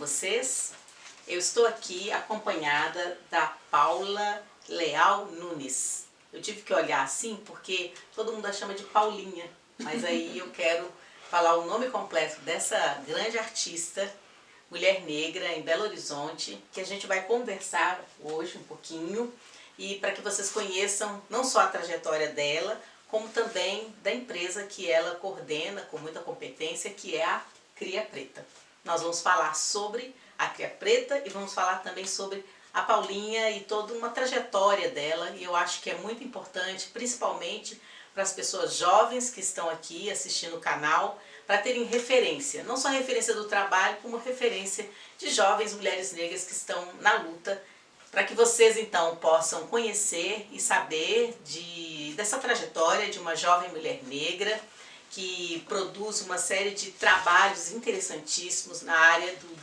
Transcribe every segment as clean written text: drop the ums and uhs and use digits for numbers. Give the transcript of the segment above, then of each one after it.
vocês? Eu estou aqui acompanhada da Paula Leal Nunes. Eu tive que olhar assim porque todo mundo a chama de Paulinha, mas aí eu quero falar o nome completo dessa grande artista, mulher negra em Belo Horizonte, que a gente vai conversar hoje um pouquinho e para que vocês conheçam não só a trajetória dela, como também da empresa que ela coordena com muita competência, que é a Cria Preta. Nós vamos falar sobre a Cria Preta e vamos falar também sobre a Paulinha e toda uma trajetória dela, e eu acho que é muito importante, principalmente para as pessoas jovens que estão aqui assistindo o canal, para terem referência, não só referência do trabalho, como referência de jovens mulheres negras que estão na luta, para que vocês então possam conhecer e saber dessa trajetória de uma jovem mulher negra que produz uma série de trabalhos interessantíssimos na área do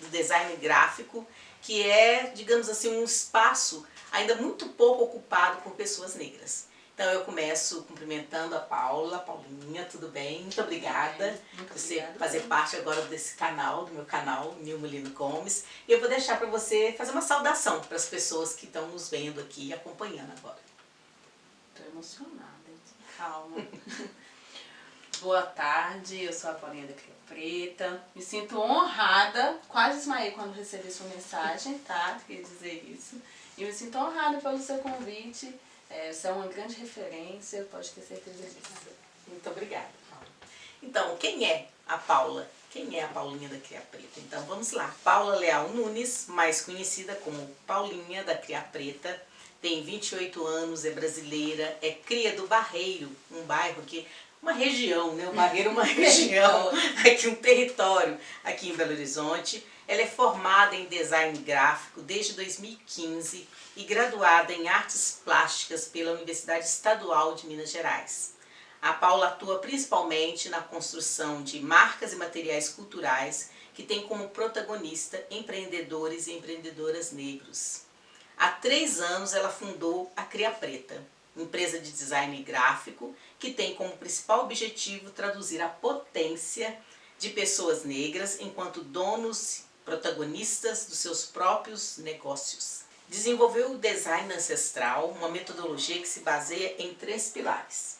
design gráfico, que é, digamos assim, um espaço ainda muito pouco ocupado por pessoas negras. Então eu começo cumprimentando a Paula. Paulinha, tudo bem? Muito obrigada por você fazer parte agora desse canal, do meu canal, Nil Molino Gomes. E eu vou deixar para você fazer uma saudação para as pessoas que estão nos vendo aqui e acompanhando agora. Estou emocionada, calma. Boa tarde, eu sou a Paulinha da Cria Preta. Me sinto honrada, quase desmaiei quando recebi sua mensagem, tá? Queria dizer isso. E me sinto honrada pelo seu convite. Você é uma grande referência, pode ter certeza disso. Muito obrigada, Paula. Então, quem é a Paula? Quem é a Paulinha da Cria Preta? Então, vamos lá. Paula Leal Nunes, mais conhecida como Paulinha da Cria Preta, tem 28 anos, é brasileira, é cria do Barreiro, um bairro que... uma região, né? O Barreiro é uma região, aqui um território, aqui em Belo Horizonte. Ela é formada em design gráfico desde 2015 e graduada em artes plásticas pela Universidade Estadual de Minas Gerais. A Paula atua principalmente na construção de marcas e materiais culturais que tem como protagonista empreendedores e empreendedoras negros. Há 3 anos ela fundou a Cria Preta, empresa de design gráfico que tem como principal objetivo traduzir a potência de pessoas negras enquanto donos, protagonistas dos seus próprios negócios. Desenvolveu o design ancestral, uma metodologia que se baseia em 3 pilares.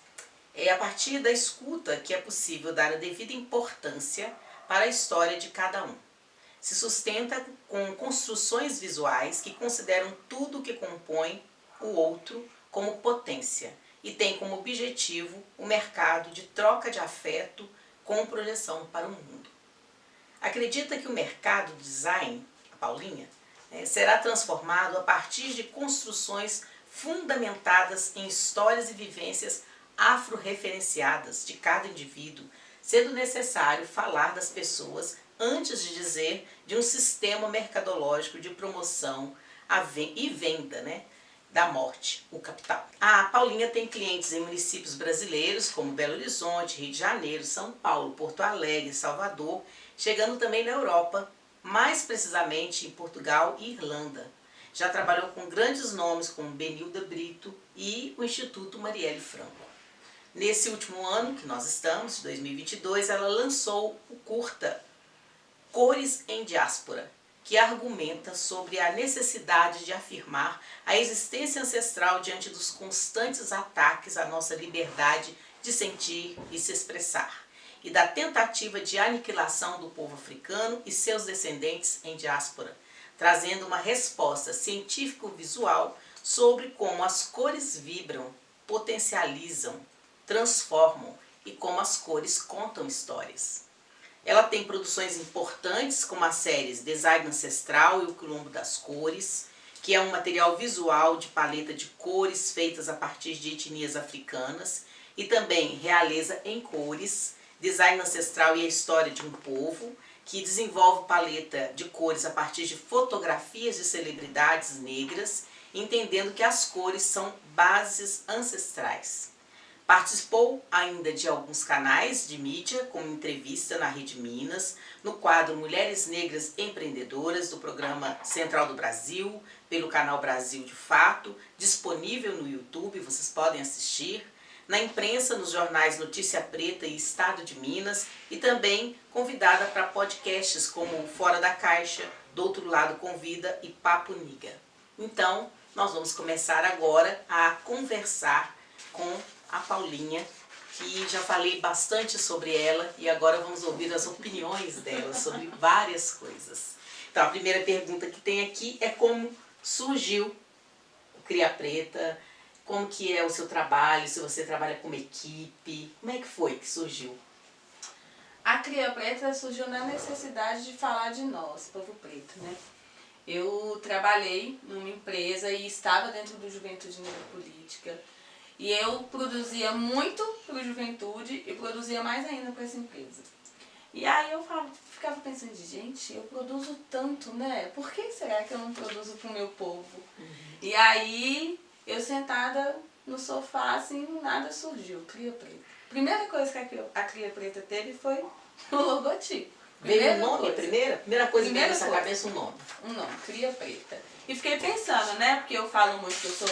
É a partir da escuta que é possível dar a devida importância para a história de cada um. Se sustenta com construções visuais que consideram tudo o que compõe o outro como potência e tem como objetivo o mercado de troca de afeto com projeção para o mundo. Acredita que o mercado do design, a Paulinha, será transformado a partir de construções fundamentadas em histórias e vivências afro-referenciadas de cada indivíduo, sendo necessário falar das pessoas antes de dizer de um sistema mercadológico de promoção e venda, da morte, o capital. A Paulinha tem clientes em municípios brasileiros como Belo Horizonte, Rio de Janeiro, São Paulo, Porto Alegre, Salvador, chegando também na Europa, mais precisamente em Portugal e Irlanda. Já trabalhou com grandes nomes como Benilda Brito e o Instituto Marielle Franco. Nesse último ano que nós estamos, 2022, ela lançou o curta Cores em Diáspora, que argumenta sobre a necessidade de afirmar a existência ancestral diante dos constantes ataques à nossa liberdade de sentir e se expressar, e da tentativa de aniquilação do povo africano e seus descendentes em diáspora, trazendo uma resposta científico-visual sobre como as cores vibram, potencializam, transformam e como as cores contam histórias. Ela tem produções importantes como as séries Design Ancestral e o Quilombo das Cores, que é um material visual de paleta de cores feitas a partir de etnias africanas, e também Realeza em Cores, Design Ancestral e a História de um Povo, que desenvolve paleta de cores a partir de fotografias de celebridades negras, entendendo que as cores são bases ancestrais. Participou ainda de alguns canais de mídia, como entrevista na Rede Minas, no quadro Mulheres Negras Empreendedoras, do programa Central do Brasil, pelo canal Brasil de Fato, disponível no YouTube, vocês podem assistir. na imprensa, nos jornais Notícia Preta e Estado de Minas, e também convidada para podcasts como Fora da Caixa, Do Outro Lado Convida e Papo Niga. Então, nós vamos começar agora a conversar com a Paulinha, que já falei bastante sobre ela e agora vamos ouvir as opiniões dela sobre várias coisas. Então, a primeira pergunta que tem aqui é como surgiu o Cria Preta, como que é o seu trabalho, se você trabalha como equipe, como é que foi que surgiu? A Cria Preta surgiu na necessidade de falar de nós, povo preto, né? Eu trabalhei numa empresa e estava dentro do Juventude Negra Política. E eu produzia muito para o Juventude e produzia mais ainda para essa empresa. E aí eu ficava pensando, gente, eu produzo tanto, né? Por que será que eu não produzo para o meu povo? E aí eu sentada no sofá, assim, nada surgiu, Cria Preta. Primeira coisa que a Cria Preta teve foi o logotipo. Veio o nome primeiro? Primeira coisa que veio na sua cabeça, um nome. Um nome, Cria Preta. E fiquei pensando, né? Porque eu falo muito que eu sou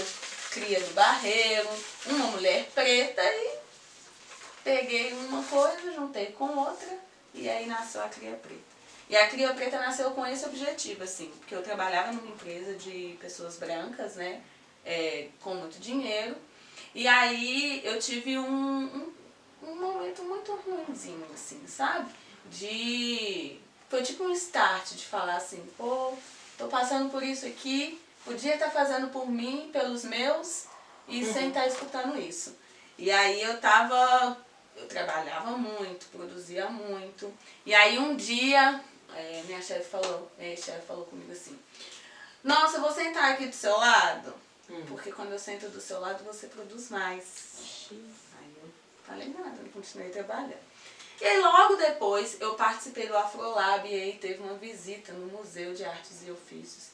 cria do Barreiro, uma mulher preta, e peguei uma coisa, juntei com outra, e aí nasceu a Cria Preta. E a Cria Preta nasceu com esse objetivo, assim, porque eu trabalhava numa empresa de pessoas brancas, né? Com muito dinheiro. E aí eu tive um momento muito ruimzinho, assim, sabe? Foi tipo um start de falar assim, pô, tô passando por isso aqui, podia estar fazendo por mim, pelos meus, e sem estar escutando isso. E aí eu trabalhava muito, produzia muito. E aí um dia, minha chefe falou comigo assim, nossa, eu vou sentar aqui do seu lado, porque quando eu sento do seu lado você produz mais. Aí eu falei nada, eu continuei trabalhando. E aí logo depois eu participei do Afrolab e aí teve uma visita no Museu de Artes e Ofícios,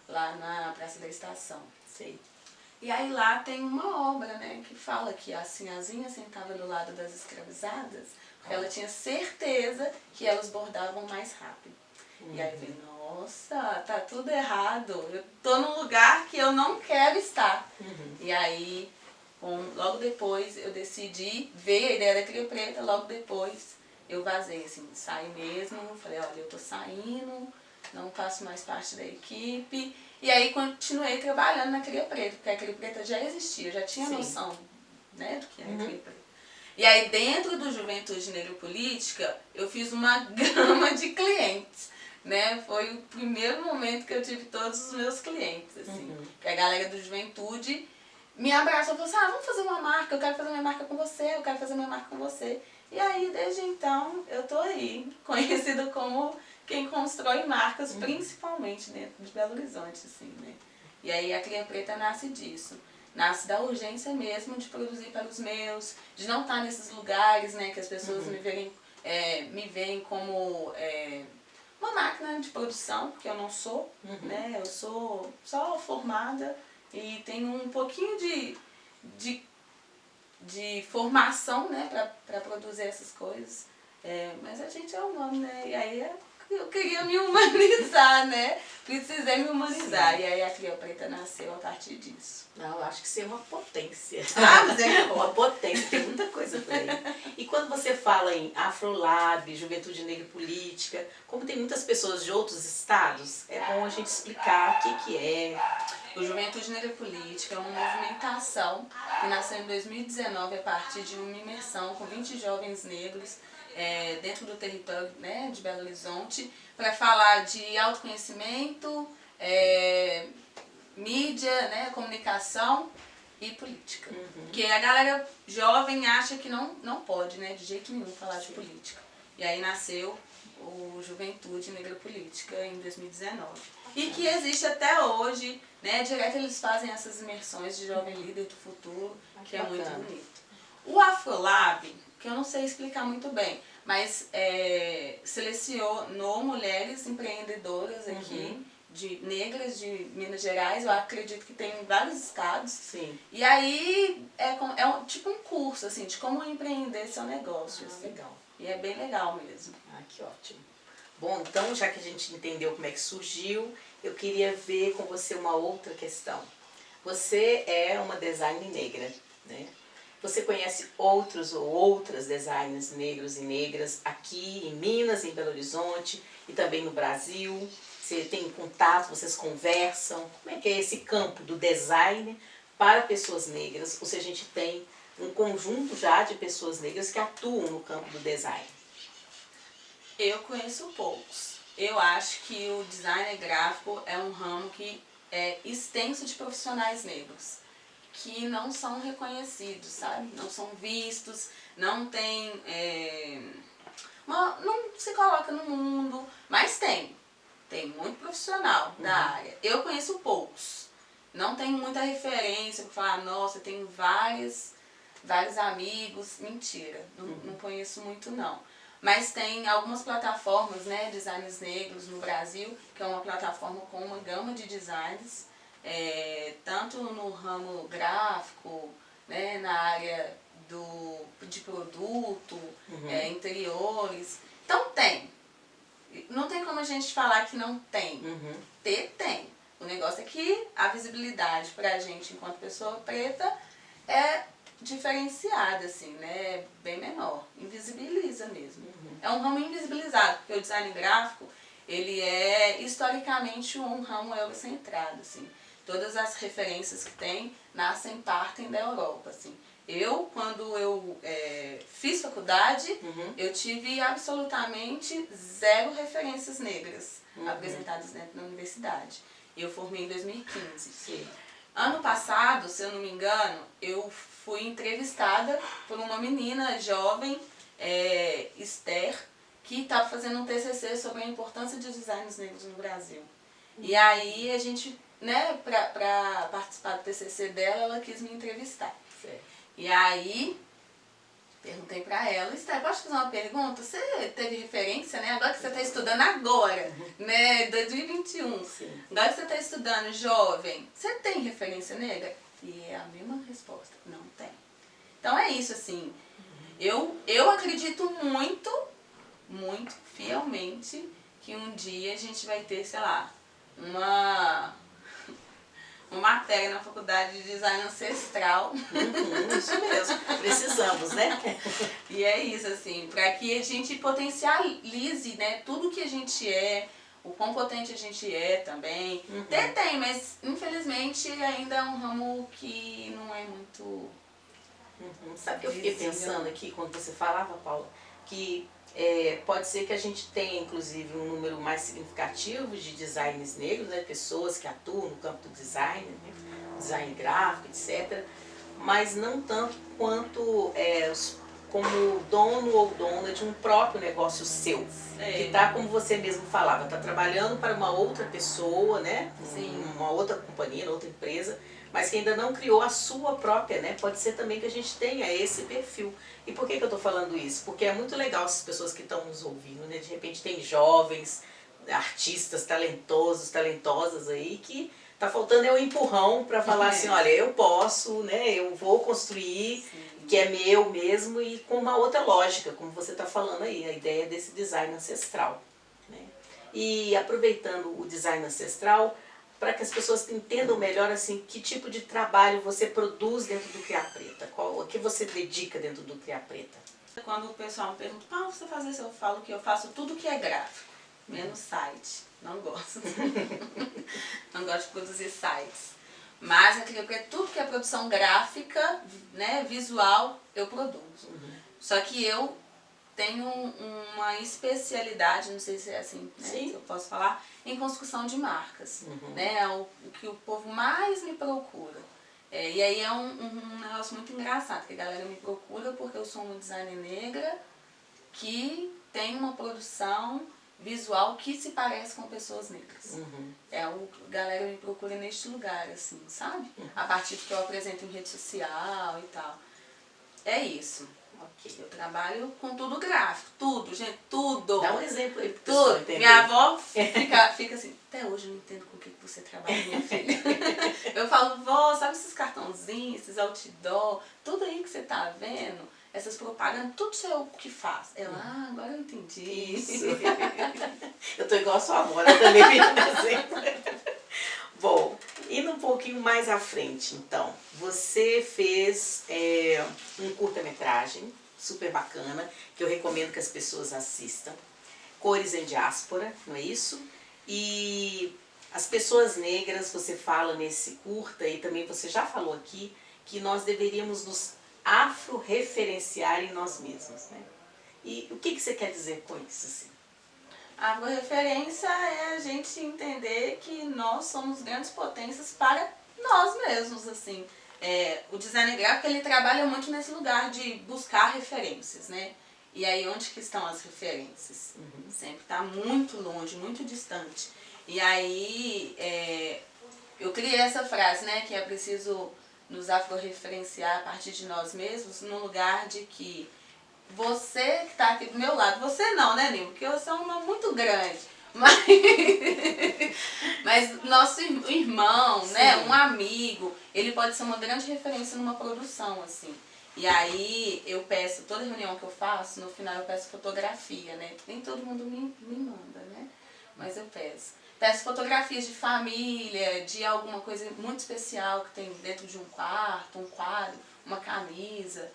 lá na Praça da Estação. Sei. E aí lá tem uma obra, né, que fala que a Sinhazinha sentava do lado das escravizadas, porque ela tinha certeza que elas bordavam mais rápido. E aí eu falei, nossa, tá tudo errado, eu tô num lugar que eu não quero estar. E aí, logo depois eu decidi, veio a ideia da Cria Preta, logo depois eu vazei, assim, saí mesmo, falei, olha, eu tô saindo, não faço mais parte da equipe. E aí continuei trabalhando na Cria Preta, porque a Cria Preta já existia, eu já tinha noção, né, do que era a Cria Preta. E aí dentro do Juventude Negra Política, eu fiz uma gama de clientes, né? Foi o primeiro momento que eu tive todos os meus clientes, assim. Que a galera do Juventude me abraçou e falou assim, vamos fazer uma marca, eu quero fazer minha marca com você, eu quero fazer minha marca com você. E aí, desde então, eu tô aí, conhecida como quem constrói marcas, principalmente dentro de Belo Horizonte, assim, né? E aí a Cria Preta nasce disso. Nasce da urgência mesmo de produzir para os meus, de não estar nesses lugares, né, que as pessoas me veem como uma máquina de produção, porque eu não sou, né, eu sou só formada e tenho um pouquinho de formação, né, para produzir essas coisas, mas a gente é humano, né, e aí eu queria me humanizar, né, precisei me humanizar. Sim. E aí a Cria Preta nasceu a partir disso. Não, eu acho que você é uma potência. Mas é uma potência, tem muita coisa por aí. E quando você fala em Afrolab, Juventude Negra Política, como tem muitas pessoas de outros estados, é bom a gente explicar o que é. O Juventude Negra Política é uma movimentação que nasceu em 2019 a partir de uma imersão com 20 jovens negros dentro do território, né, de Belo Horizonte, para falar de autoconhecimento, mídia, né, comunicação e política. Porque a galera jovem acha que não pode, né, de jeito nenhum falar de política. E aí nasceu o Juventude Negra Política em 2019. E que existe até hoje, né, direto eles fazem essas imersões de jovem líder do futuro, que é muito bonito. O Afrolab, que eu não sei explicar muito bem, mas selecionou mulheres empreendedoras aqui, negras de Minas Gerais, eu acredito que tem em vários estados. Sim. E aí tipo um curso, assim, de como empreender seu negócio. Assim. Legal. E é bem legal mesmo. Que ótimo. Bom, então, já que a gente entendeu como é que surgiu, eu queria ver com você uma outra questão. Você é uma designer negra, né? Você conhece outros ou outras designers negros e negras aqui em Minas, em Belo Horizonte e também no Brasil? Você tem contato, vocês conversam? Como é que é esse campo do design para pessoas negras? Ou se a gente tem um conjunto já de pessoas negras que atuam no campo do design? Eu conheço poucos. Eu acho que o designer gráfico é um ramo que é extenso de profissionais negros, que não são reconhecidos, sabe? Não são vistos, não tem... não se coloca no mundo, mas tem. Tem muito profissional da área. Eu conheço poucos. Não tenho muita referência para falar, nossa, eu tenho vários amigos. Mentira, não conheço muito não. Mas tem algumas plataformas, né, Designs Negros no Brasil, que é uma plataforma com uma gama de designs, tanto no ramo gráfico, né, na área de produto, interiores. Então tem. Não tem como a gente falar que não tem. Tem. O negócio é que a visibilidade pra gente, enquanto pessoa preta, é diferenciada, assim, né? Bem menor. Invisibiliza mesmo. É um ramo invisibilizado, porque o design gráfico, ele é historicamente um ramo eurocentrado, assim. Todas as referências que tem partem da Europa, assim. Quando eu fiz faculdade, eu tive absolutamente 0 referências negras apresentadas dentro da universidade. Eu formei em 2015. Sim. Ano passado, se eu não me engano, eu fui entrevistada por uma menina jovem, Esther, que estava fazendo um TCC sobre a importância de designs negros no Brasil. E aí a gente, né, para participar do TCC dela, ela quis me entrevistar. Certo. E aí, perguntei pra ela, Esther, posso fazer uma pergunta? Você teve referência, né? Agora que você está estudando agora, né? 2021. Sim. Agora que você está estudando jovem, você tem referência negra? E é a mesma resposta, não tem. Então é isso, assim. Eu acredito muito fielmente que um dia a gente vai ter, sei lá, uma matéria na faculdade de design ancestral. Isso mesmo, precisamos, né? E é isso, assim, para que a gente potencialize, né, tudo que a gente é, o quão potente a gente é também. Tem, mas infelizmente ainda é um ramo que não é muito... Sabe o que eu fiquei pensando aqui quando você falava, Paula? Que pode ser que a gente tenha, inclusive, um número mais significativo de designers negros, né? Pessoas que atuam no campo do design, né? Design gráfico, etc. Mas não tanto quanto como dono ou dona de um próprio negócio seu. Que está, como você mesmo falava, está trabalhando para uma outra pessoa, né? Sim. Uma outra companhia, outra empresa, mas que ainda não criou a sua própria, né? Pode ser também que a gente tenha esse perfil. E por que eu estou falando isso? Porque é muito legal essas pessoas que estão nos ouvindo, né? De repente tem jovens, artistas talentosos, talentosas aí, que tá faltando um empurrão para falar assim, olha, eu posso, né? Eu vou construir, que é meu mesmo, e com uma outra lógica, como você está falando aí, a ideia desse design ancestral, né? E aproveitando o design ancestral, para que as pessoas entendam melhor assim, que tipo de trabalho você produz dentro do Cria Preta, o que você dedica dentro do Cria Preta. Quando o pessoal me pergunta, você faz isso? Eu falo que eu faço tudo que é gráfico, menos site. Não gosto. Não gosto de produzir sites. Mas tudo que é produção gráfica, né, visual, eu produzo. Só que eu tenho uma especialidade, não sei se é assim, né, se eu posso falar, em construção de marcas. Né, o que o povo mais me procura. E aí é um negócio muito engraçado, que a galera me procura porque eu sou uma designer negra que tem uma produção visual que se parece com pessoas negras. A galera me procura neste lugar, assim, sabe? A partir do que eu apresento em rede social e tal. É isso. Eu trabalho com tudo gráfico, tudo, gente, tudo. Dá um exemplo aí pro pessoal pessoal entender. Minha avó fica assim, até hoje eu não entendo com o que você trabalha, minha filha. Eu falo, vó, sabe esses cartãozinhos, esses outdoor, tudo aí que você tá vendo, essas propagandas, tudo isso é o que faz. Ela, agora eu entendi. Isso. Eu tô igual a sua avó, ela também me dá exemplo. Bom, indo um pouquinho mais à frente, então, você fez um curta-metragem super bacana, que eu recomendo que as pessoas assistam. Cores em Diáspora, não é isso? E as pessoas negras, você fala nesse curta, e também você já falou aqui, que nós deveríamos nos afro-referenciar em nós mesmos, né? E o que você quer dizer com isso, assim? A referência é a gente entender que nós somos grandes potências para nós mesmos, assim. O design gráfico, ele trabalha muito nesse lugar de buscar referências, né? E aí, onde que estão as referências? Sempre está muito longe, muito distante. E aí, eu criei essa frase, né? Que é preciso nos afro-referenciar a partir de nós mesmos, no lugar de que você que está aqui do meu lado, você não, né, Nil? Porque você é um nome muito grande. Mas nosso irmão, né, um amigo, ele pode ser uma grande referência numa produção, assim. E aí eu peço, toda reunião que eu faço, no final eu peço fotografia, né? Nem todo mundo me manda, né? Mas eu peço. Peço fotografias de família, de alguma coisa muito especial que tem dentro de um quarto, um quadro, uma camisa.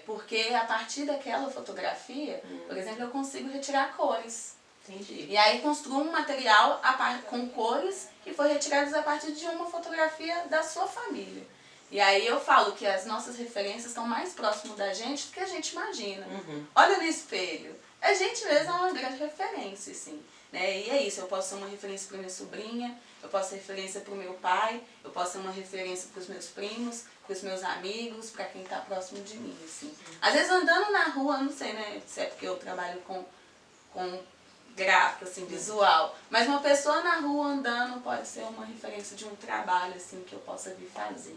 Porque a partir daquela fotografia, por exemplo, eu consigo retirar cores. Entendi. E aí construo um material com cores que foi retiradas a partir de uma fotografia da sua família. E aí eu falo que as nossas referências estão mais próximas da gente do que a gente imagina. Olha no espelho. A gente mesmo é uma grande referência, assim. Né? E é isso, eu posso ser uma referência para minha sobrinha, eu posso ser referência para o meu pai, eu posso ser uma referência para os meus primos, para os meus amigos, para quem está próximo de mim, assim. Às vezes andando na rua, não sei, né, se é porque eu trabalho com gráfico, assim, visual, mas uma pessoa na rua andando pode ser uma referência de um trabalho, assim, que eu possa vir fazer.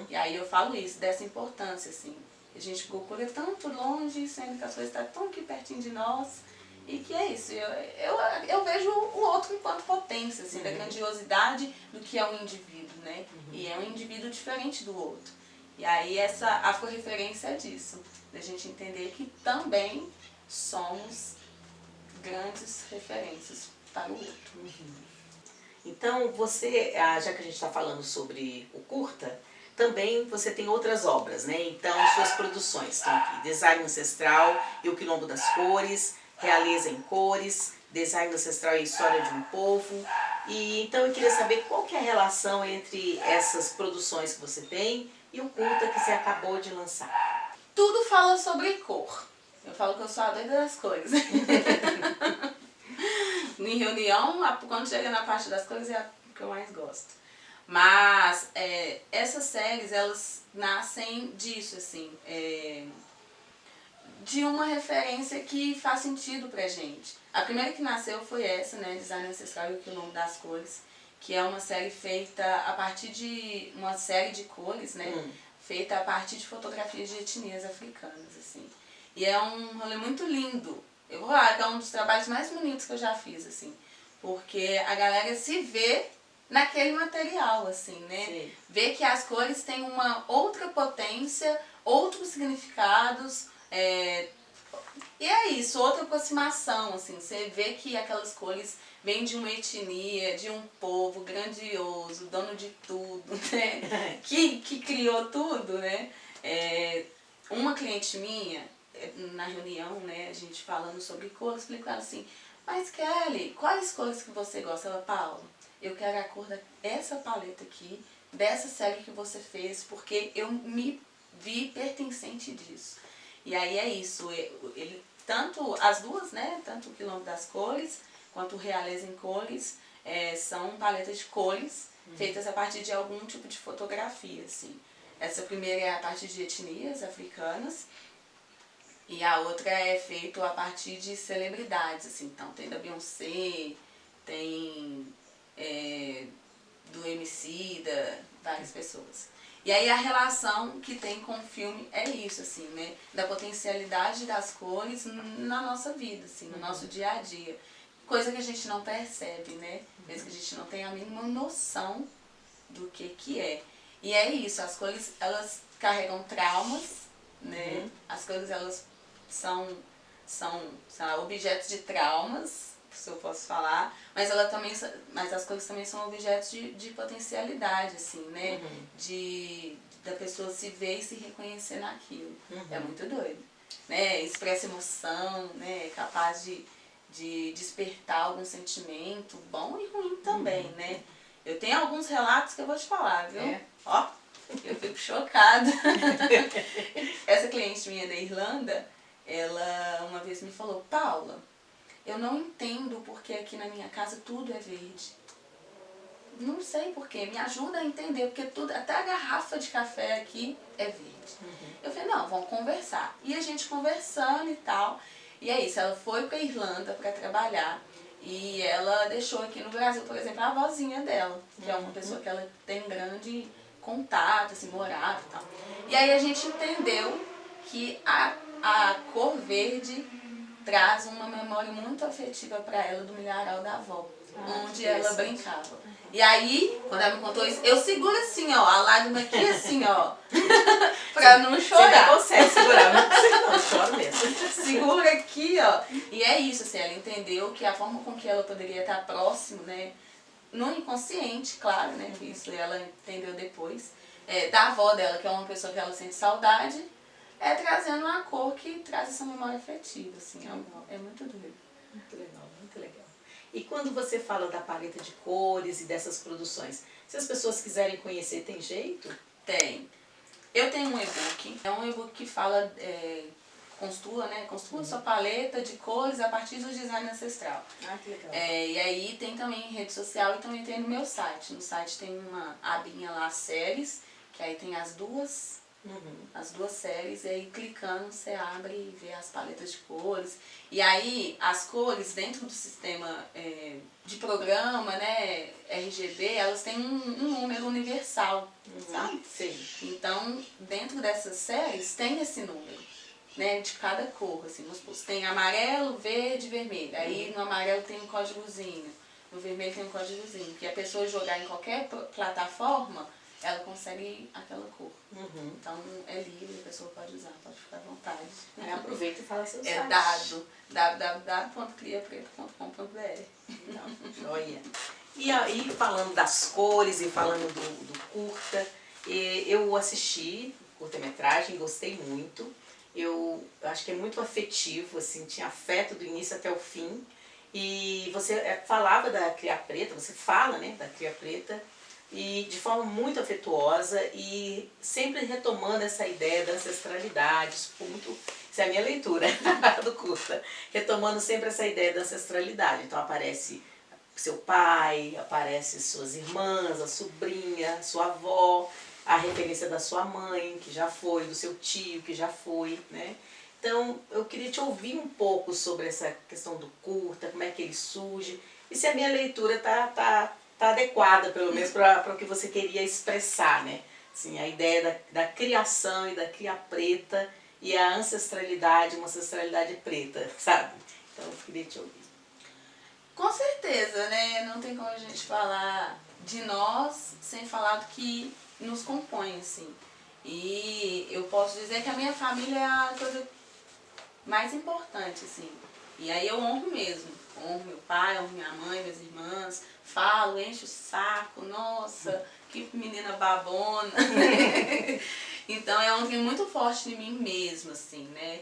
E aí eu falo isso, dessa importância, assim. A gente procura tanto longe, sendo que as coisas estão tão aqui pertinho de nós. E que é isso, eu vejo o outro enquanto potência, assim, da grandiosidade do que é um indivíduo, né? E é um indivíduo diferente do outro. E aí essa afro-referência é disso, da gente entender que também somos grandes referências para o outro. Então, você, já que a gente está falando sobre o curta, também você tem outras obras, né? Então, suas produções estão aqui, Design Ancestral e o Quilombo das Cores, Realeza em Cores, Design Ancestral e História de um Povo. E então eu queria saber qual que é a relação entre essas produções que você tem e o curta que você acabou de lançar. Tudo fala sobre cor. Eu falo que eu sou a doida das cores. Em reunião, quando chega na parte das cores, é a que eu mais gosto. Mas essas séries, elas nascem disso, assim, de uma referência que faz sentido pra gente. A primeira que nasceu foi essa, né, Design Ancestral e o Quilombo das Cores, que é uma série feita a partir de uma série de cores, né, feita a partir de fotografias de etnias africanas, assim. E é um rolê muito lindo. Eu vou falar que é um dos trabalhos mais bonitos que eu já fiz, assim, porque a galera se vê naquele material, assim, né? Sim. Vê que as cores têm uma outra potência, outros significados, e é isso, outra aproximação, assim, você vê que aquelas cores vêm de uma etnia, de um povo grandioso, dono de tudo, né? que criou tudo, né? Uma cliente minha, na reunião, né, a gente falando sobre cores, falei com ela assim, mas Kelly, quais cores que você gosta? Ela, Paula, eu quero a cor dessa paleta aqui, dessa série que você fez, porque eu me vi pertencente disso. E aí é isso, tanto as duas, né, tanto o Quilombo das Cores, quanto o Realeza em Cores, são paletas de cores, feitas a partir de algum tipo de fotografia, assim. Essa primeira é a partir de etnias africanas, e a outra é feita a partir de celebridades, assim. Então tem da Beyoncé, tem do Emicida, várias pessoas. E aí a relação que tem com o filme é isso, assim, né? Da potencialidade das cores na nossa vida, assim, no nosso dia a dia. Coisa que a gente não percebe, né? Mesmo que a gente não tenha a mínima noção do que é. E é isso, as cores, elas carregam traumas, né? As cores, elas são objetos de traumas, se eu posso falar, mas as cores também são objetos de potencialidade, assim, né? De da pessoa se ver e se reconhecer naquilo. É muito doido. Né? Expressa emoção, né? É capaz de despertar algum sentimento, bom e ruim também, né? Eu tenho alguns relatos que eu vou te falar, viu? Ó, eu fico chocada. Essa cliente minha da Irlanda, ela uma vez me falou, Paula, eu não entendo porque aqui na minha casa tudo é verde. Não sei porquê, me ajuda a entender, porque tudo, até a garrafa de café aqui é verde. Eu falei, não, vamos conversar. E a gente conversando e tal. E é isso, ela foi pra Irlanda pra trabalhar. E ela deixou aqui no Brasil, por exemplo, a avózinha dela, que é uma pessoa que ela tem grande contato, assim, morava e tal. E aí a gente entendeu que a cor verde traz uma memória muito afetiva para ela do milharal da avó, onde ela brincava. E aí, quando ela me contou isso, eu seguro assim, ó, a lágrima aqui assim, ó, pra não chorar. Você consegue segurar, não sei não, choro mesmo. Segura aqui, ó. E é isso, assim, ela entendeu que a forma com que ela poderia estar próximo, né, no inconsciente, claro, né, que isso ela entendeu depois, da avó dela, que é uma pessoa que ela sente saudade, trazendo uma cor que traz essa memória afetiva, assim, é muito doido. Muito legal, muito legal. E quando você fala da paleta de cores e dessas produções, se as pessoas quiserem conhecer, tem jeito? Tem. Eu tenho um e-book, é um e-book que fala, construa, né, construa sua paleta de cores a partir do design ancestral. Ah, que legal. E aí tem também em rede social e também tem no meu site. No site tem uma abinha lá, séries, que aí tem as duas séries, e aí clicando você abre e vê as paletas de cores. E aí as cores dentro do sistema de programa, né, RGB, elas têm um número universal, sabe? Sim. Então, dentro dessas séries tem esse número, né, de cada cor, assim, vamos supor, tem amarelo, verde, vermelho. Aí no amarelo tem um códigozinho, no vermelho tem um códigozinho, que a pessoa jogar em qualquer plataforma, ela consegue aquela cor. Então é livre, a pessoa pode usar, pode ficar à vontade. Aí aproveita e fala seu site. É dado, www.criapreto.com.br. Então, joia. E aí, falando das cores e falando do curta, eu assisti curta-metragem, gostei muito. Eu acho que é muito afetivo, assim, tinha afeto do início até o fim. E você falava da Cria Preta, você fala, né, da Cria Preta, e de forma muito afetuosa e sempre retomando essa ideia da ancestralidade. Isso é a minha leitura do curta, retomando sempre essa ideia da ancestralidade. Então aparece seu pai, aparece suas irmãs, a sobrinha, sua avó, a referência da sua mãe, que já foi, do seu tio, que já foi, né? Então eu queria te ouvir um pouco sobre essa questão do curta, como é que ele surge, e se a minha leitura tá adequada, pelo menos, para o que você queria expressar, né? Assim, a ideia da criação e da cria preta e a ancestralidade, uma ancestralidade preta, sabe? Então eu queria te ouvir. Com certeza, né? Não tem como a gente falar de nós sem falar do que nos compõe, assim. E eu posso dizer que a minha família é a coisa mais importante, assim. E aí eu honro mesmo. Honro meu pai, honro minha mãe, minhas irmãs, falo, encho o saco, nossa, que menina babona. Então é um trem muito forte em mim mesmo, assim, né?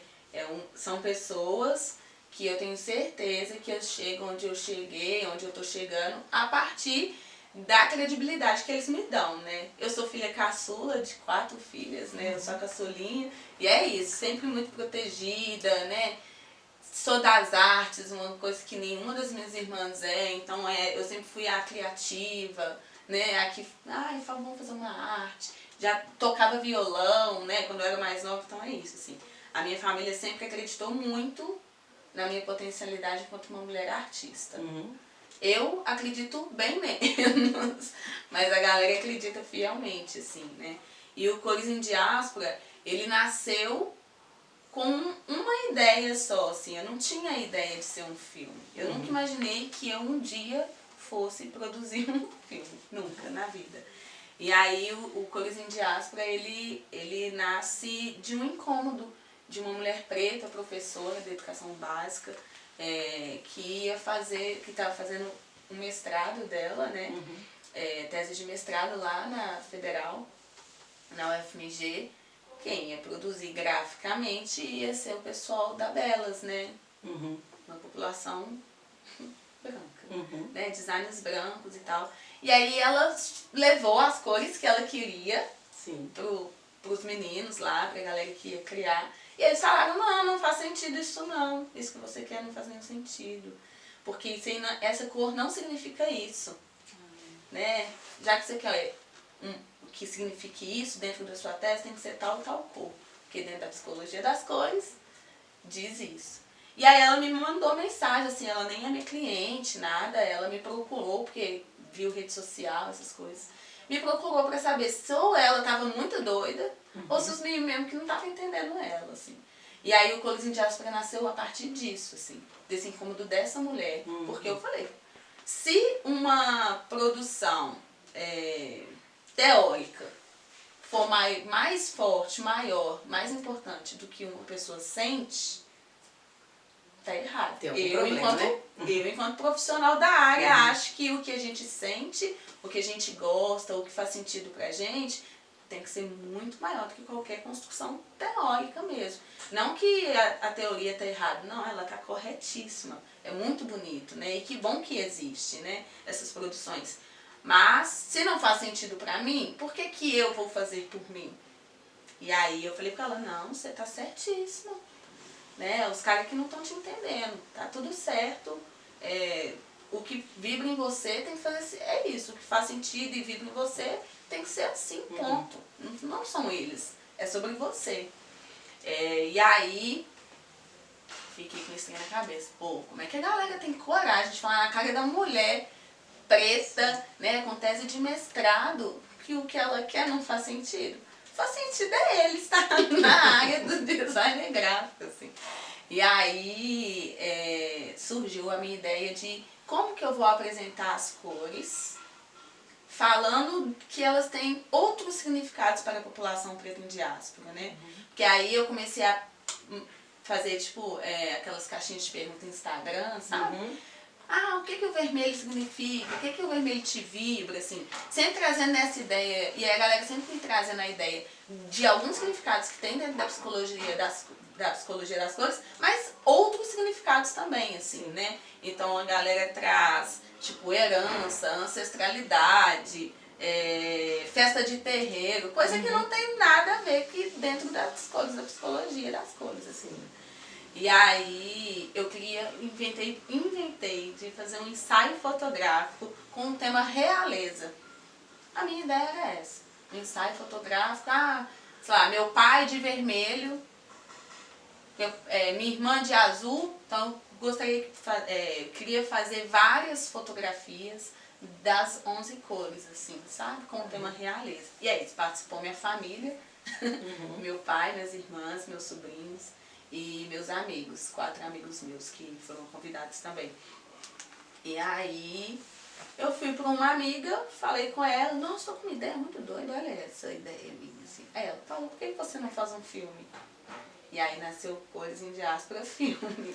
São pessoas que eu tenho certeza que eu chego onde eu cheguei, onde eu tô chegando, a partir da credibilidade que eles me dão, né? Eu sou filha caçula de 4 filhas, né? Eu sou a caçulinha, e é isso, sempre muito protegida, né? Sou das artes, uma coisa que nenhuma das minhas irmãs então eu sempre fui a criativa, né? A que, vamos fazer uma arte. Já tocava violão, né? Quando eu era mais nova, então é isso, assim. A minha família sempre acreditou muito na minha potencialidade enquanto uma mulher artista. Eu acredito bem menos, mas a galera acredita fielmente, assim, né? E o Cores em Diáspora, ele nasceu com uma ideia só, assim, eu não tinha a ideia de ser um filme. Eu nunca imaginei que eu um dia fosse produzir um filme, nunca na vida. E aí o Cores em Diáspora, ele nasce de um incômodo de uma mulher preta, professora de educação básica, que estava fazendo um mestrado dela, né? Tese de mestrado lá na Federal. na UFMG, quem ia produzir graficamente ia ser o pessoal da Belas, né? Uma população branca, né? Designers brancos e tal. E aí ela levou as cores que ela queria pros meninos lá, pra galera que ia criar. E eles falaram, não faz sentido isso não. Isso que você quer não faz nenhum sentido. Porque isso aí essa cor não significa isso. Né? Já que você quer que signifique isso dentro da sua tese, tem que ser tal cor. Porque dentro da psicologia das cores, diz isso. E aí ela me mandou mensagem, assim, ela nem é minha cliente, nada, ela me procurou, porque viu rede social, essas coisas. Me procurou pra saber se ou ela tava muito doida, ou se os meninos mesmo que não estavam entendendo ela, assim. E aí o Cores em Diáspora nasceu a partir disso, assim, desse incômodo dessa mulher. Porque eu falei, se uma produção teórica for mais forte, maior, mais importante do que uma pessoa sente, tá errado. Eu, enquanto profissional da área, acho que o que a gente sente, o que a gente gosta, o que faz sentido pra gente, tem que ser muito maior do que qualquer construção teórica mesmo. Não que a teoria tá errada, não, ela tá corretíssima. É muito bonito, né? E que bom que existe, né? Essas produções. Mas, se não faz sentido pra mim, por que que eu vou fazer por mim? E aí eu falei pra ela, não, você tá certíssima. Né? Os caras que não estão te entendendo, tá tudo certo. O que vibra em você tem que fazer, é isso, o que faz sentido e vibra em você tem que ser assim, ponto. Não são eles, é sobre você. E aí, fiquei com isso na cabeça. Pô, como é que a galera tem coragem de falar na cara da mulher preta, né, com tese de mestrado, que o que ela quer não faz sentido? Faz sentido ele estar na área do design gráfico, assim. E aí surgiu a minha ideia de como que eu vou apresentar as cores, falando que elas têm outros significados para a população preta em diáspora, né? Porque aí eu comecei a fazer, tipo, aquelas caixinhas de pergunta no Instagram, sabe? O que o vermelho significa? O que o vermelho te vibra, assim? Sempre trazendo essa ideia, e a galera sempre me trazendo a ideia de alguns significados que tem dentro da psicologia das cores, mas outros significados também, assim, né? Então a galera traz, tipo, herança, ancestralidade, festa de terreiro, coisa que não tem nada a ver que dentro das cores, da psicologia das cores, assim. E aí eu inventei de fazer um ensaio fotográfico com o tema realeza. A minha ideia era essa. Um ensaio fotográfico, sei lá, meu pai de vermelho, minha irmã de azul, então queria fazer várias fotografias das 11 cores, assim, sabe? Com o tema realeza. E aí participou minha família, meu pai, minhas irmãs, meus sobrinhos e meus amigos, 4 amigos meus que foram convidados também. E aí eu fui para uma amiga, falei com ela, nossa, estou com uma ideia muito doida, olha essa ideia minha, assim. Ela falou, por que você não faz um filme? E aí nasceu Cores em Diáspora Filme.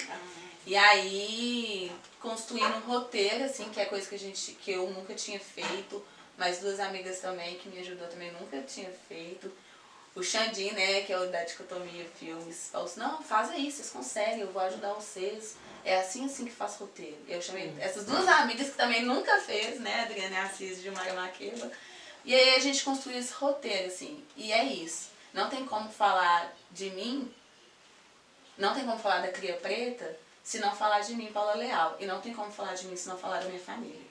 E aí construindo um roteiro, assim, que é coisa que eu nunca tinha feito, mas 2 amigas também, que me ajudou também, nunca tinha feito. O Xandinho, né, que é o da Dicotomia Filmes, falou assim, não, faz aí, vocês conseguem, eu vou ajudar vocês. É assim que faz roteiro. Eu chamei essas 2 amigas que também nunca fez, né, Adriana Assis e Gilmara Maqueba. E aí a gente construiu esse roteiro, assim, e é isso. Não tem como falar de mim, não tem como falar da Cria Preta, se não falar de mim, Paula Leal. E não tem como falar de mim se não falar da minha família.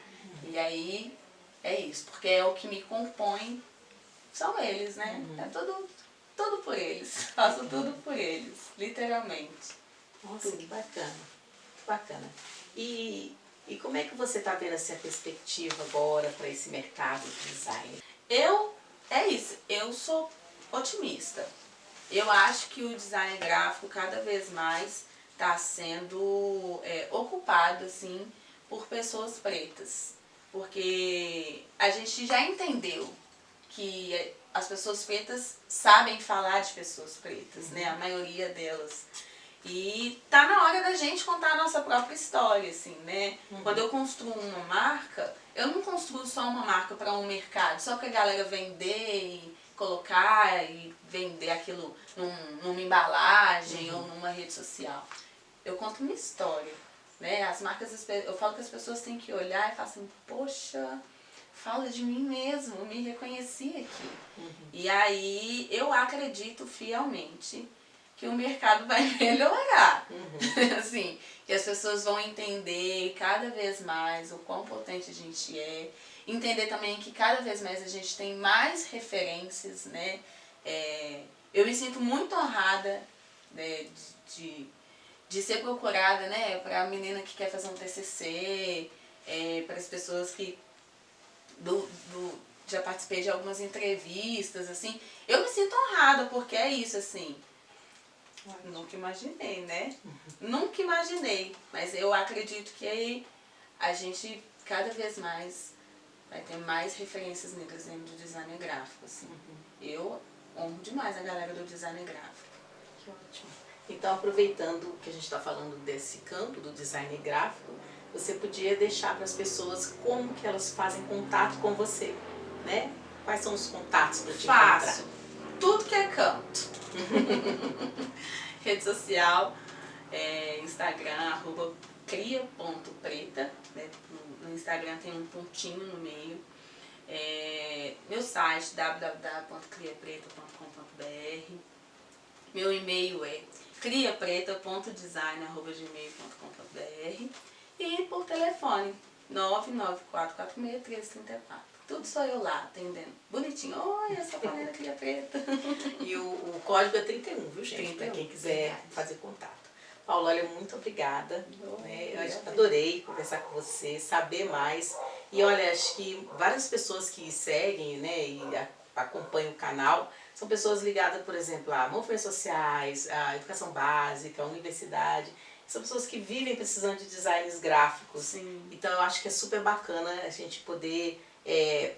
E aí é isso, porque é o que me compõe. São eles, né? É tudo por eles. Faço tudo por eles, literalmente. Nossa, que bacana. Que bacana. E como é que você está vendo essa perspectiva agora para esse mercado de design? Eu sou otimista. Eu acho que o design gráfico cada vez mais está sendo ocupado, assim, por pessoas pretas. Porque a gente já entendeu que as pessoas pretas sabem falar de pessoas pretas, né? A maioria delas. E tá na hora da gente contar a nossa própria história, assim, né? Quando eu construo uma marca, eu não construo só uma marca para um mercado, só pra galera vender e colocar e vender aquilo numa embalagem ou numa rede social. Eu conto uma história, né? As marcas, eu falo que as pessoas têm que olhar e falar assim, poxa, fala de mim mesmo, eu me reconheci aqui. E aí eu acredito fielmente que o mercado vai melhorar. Assim, que as pessoas vão entender cada vez mais o quão potente a gente é. Entender também que cada vez mais a gente tem mais referências, né? Eu me sinto muito honrada, né, de ser procurada, né, para a menina que quer fazer um TCC, para as pessoas que já participei de algumas entrevistas, assim. Eu me sinto honrada porque é isso, assim. Nunca imaginei, né? Nunca imaginei, mas eu acredito que a gente cada vez mais vai ter mais referências negras dentro do design gráfico, assim. Eu honro demais a galera do design gráfico. Que ótimo. Então, aproveitando que a gente está falando desse campo do design gráfico, você podia deixar para as pessoas como que elas fazem contato com você, né? Quais são os contatos para te Faço encontrar? tudo que é canto. Rede social, Instagram, @cria.preta, né? No Instagram tem um pontinho no meio. Meu site, www.criapreta.com.br. Meu e-mail é criapreta.design@gmail.com.br e por telefone 994461334. Tudo sou eu lá, atendendo. Bonitinho. Oi, essa panela Cria Preta. E o código é 31, viu, gente? 31, Para quem quiser fazer contato. Paula, olha, muito obrigada. Né? Eu obrigada. adorei conversar com você, saber mais. E olha, acho que várias pessoas que seguem, né, e acompanham o canal, são pessoas ligadas, por exemplo, a movimentos sociais, a educação básica, a universidade. São pessoas que vivem precisando de designs gráficos. Sim. Então eu acho que é super bacana a gente poder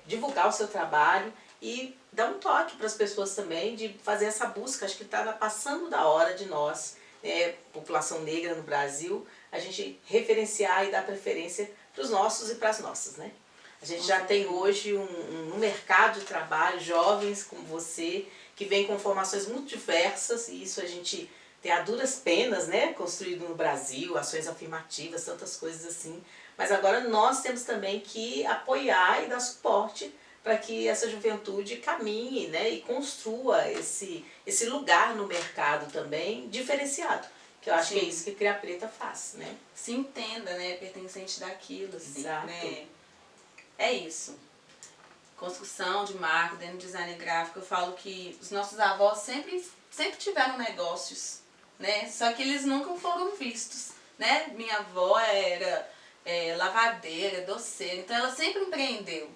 divulgar o seu trabalho e dar um toque para as pessoas também de fazer essa busca. Acho que está passando da hora de nós, população negra no Brasil, a gente referenciar e dar preferência para os nossos e para as nossas, né? A gente já tem hoje um mercado de trabalho, jovens como você, que vem com formações muito diversas, e isso a gente tem a duras penas, né, construído no Brasil, ações afirmativas, tantas coisas assim. Mas agora nós temos também que apoiar e dar suporte para que essa juventude caminhe, né, e construa esse lugar no mercado também diferenciado. Que eu acho que é isso que a Cria Preta faz, né? Se entenda, né, pertencente daquilo, assim, Exato. né? É isso. Construção de marca, dentro do design gráfico, eu falo que os nossos avós sempre tiveram negócios, né? Só que eles nunca foram vistos, né? Minha avó era lavadeira, doceira, então ela sempre empreendeu.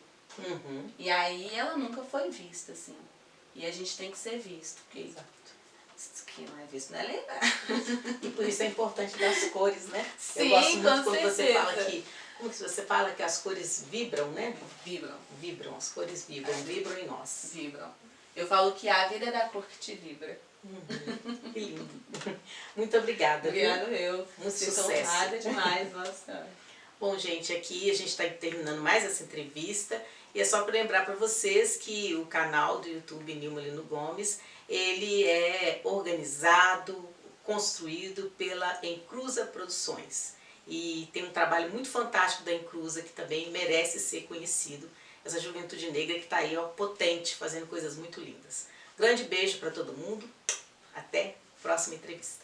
E aí ela nunca foi vista, assim. E a gente tem que ser visto, porque que não é visto não é legal. E por isso é importante das cores, né? Sim, eu gosto muito com quando certeza. você fala que, como que você fala que as cores vibram, né? Vibram. Vibram, as cores vibram, vibram em nós. Vibram. Eu falo que a vida é da cor que te vibra. Que lindo. Muito obrigada. Obrigada eu. Muito sucesso. sucesso. Demais, nossa. Bom, gente, aqui a gente está terminando mais essa entrevista e é só para lembrar para vocês que o canal do YouTube Nilma Lino Gomes, ele é organizado, construído pela Encruza Produções e tem um trabalho muito fantástico da Encruza que também merece ser conhecido. Essa juventude negra que está aí, ó, potente, fazendo coisas muito lindas. Grande beijo para todo mundo. Até a próxima entrevista.